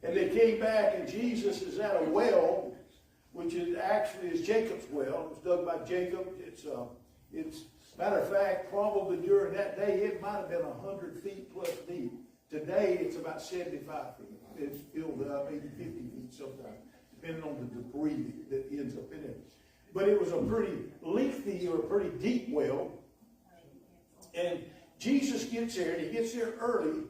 And they came back, and Jesus is at a well, which is Jacob's well. It was dug by Jacob. It's matter of fact, probably during that day, it might have been 100 feet plus deep. Today, it's about 75 feet. It's filled up, maybe 50 feet sometimes, depending on the debris that ends up in it. But it was a pretty lengthy or a pretty deep well. And Jesus gets there, and he gets there early,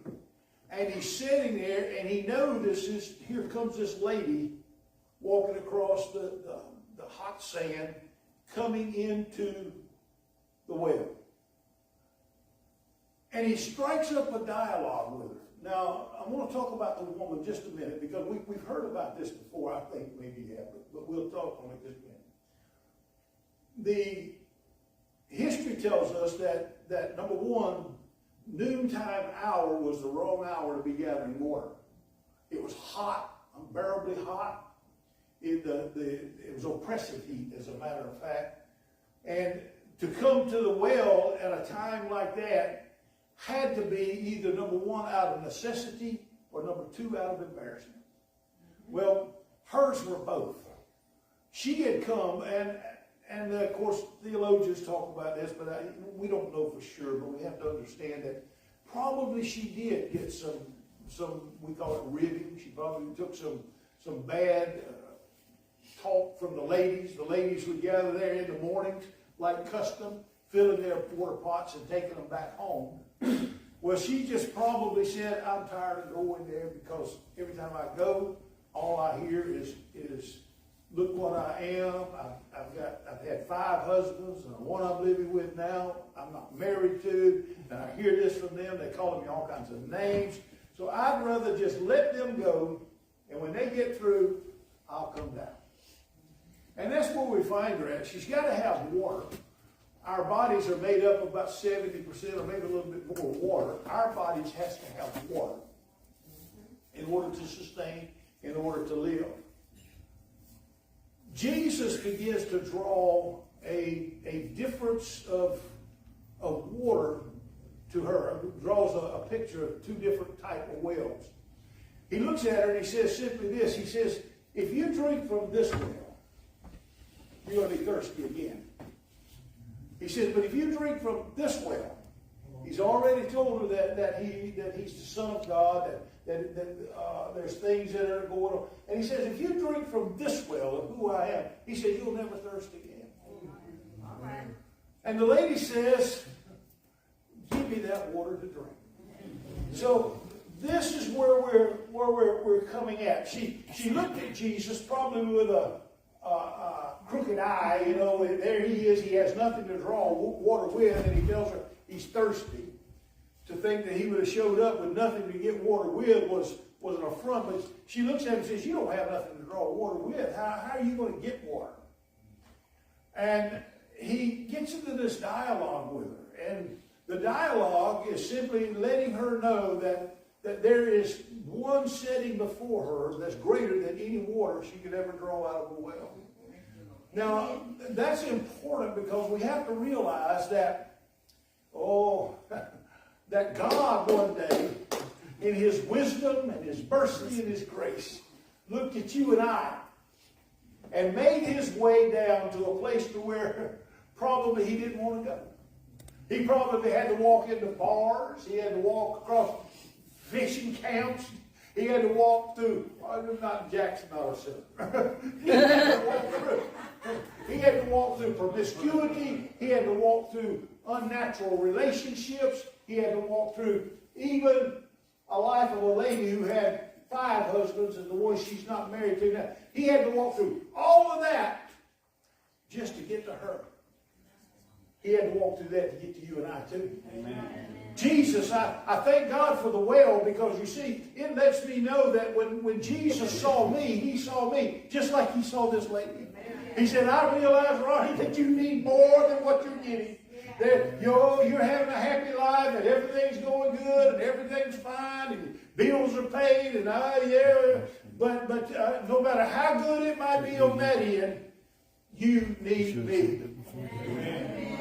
and he's sitting there, and he notices, here comes this lady walking across the hot sand, coming into the well. And he strikes up a dialogue with her. Now, I want to talk about the woman just a minute, because we've heard about this before. I think maybe you have, but we'll talk on it just a minute. The history tells us that number one, noontime hour was the wrong hour to be gathering water. It was hot, unbearably hot. It was oppressive heat, as a matter of fact. And to come to the well at a time like that had to be either, number one, out of necessity, or number two, out of embarrassment. Well, hers were both. She had come, and of course, theologians talk about this, but we don't know for sure, but we have to understand that probably she did get some we call it ribbing. She probably took some bad talk from the ladies. The ladies would gather there in the mornings, like custom, filling their water pots and taking them back home. Well, she just probably said, I'm tired of going there, because every time I go, all I hear is look what I am. I've had 5 husbands, and the one I'm living with now, I'm not married to, and I hear this from them. They call me all kinds of names. So I'd rather just let them go, and when they get through, I'll come down. And that's where we find her at. She's got to have water. Our bodies are made up of about 70% or maybe a little bit more water. Our bodies has to have water in order to sustain, in order to live. Jesus begins to draw a difference of water to her. He draws a picture of 2 different type of wells. He looks at her and he says simply this. He says, if you drink from this well, you're going to be thirsty again. He says, but if you drink from this well, he's already told her that he's the Son of God, that there's things that are going on. And he says, if you drink from this well of who I am, he says, you'll never thirst again. Amen. And the lady says, give me that water to drink. So this is where we're coming at. She looked at Jesus probably with a crooked eye, there he is, he has nothing to draw water with, and he tells her he's thirsty. To think that he would have showed up with nothing to get water with was an affront, but she looks at him and says, you don't have nothing to draw water with. How are you going to get water? And he gets into this dialogue with her, and the dialogue is simply letting her know that there is one setting before her that's greater than any water she could ever draw out of a well. Now, that's important, because we have to realize that God one day, in his wisdom and his mercy and his grace, looked at you and I and made his way down to a place to where probably he didn't want to go. He probably had to walk into bars. He had to walk across fishing camps. He had to walk through, not Jackson, not a sinner. He had to walk through promiscuity. He had to walk through unnatural relationships. He had to walk through even a life of a lady who had 5 husbands and the one she's not married to now. He had to walk through all of that just to get to her. He had to walk through that to get to you and I too. Amen. Jesus, I thank God for the well, because you see, it lets me know that when Jesus saw me, he saw me just like he saw this lady. He said, I realize, Ronnie, that you need more than what you're getting. That you're having a happy life, and everything's going good, and everything's fine, and bills are paid, and but no matter how good it might be on that end, you need me. Amen.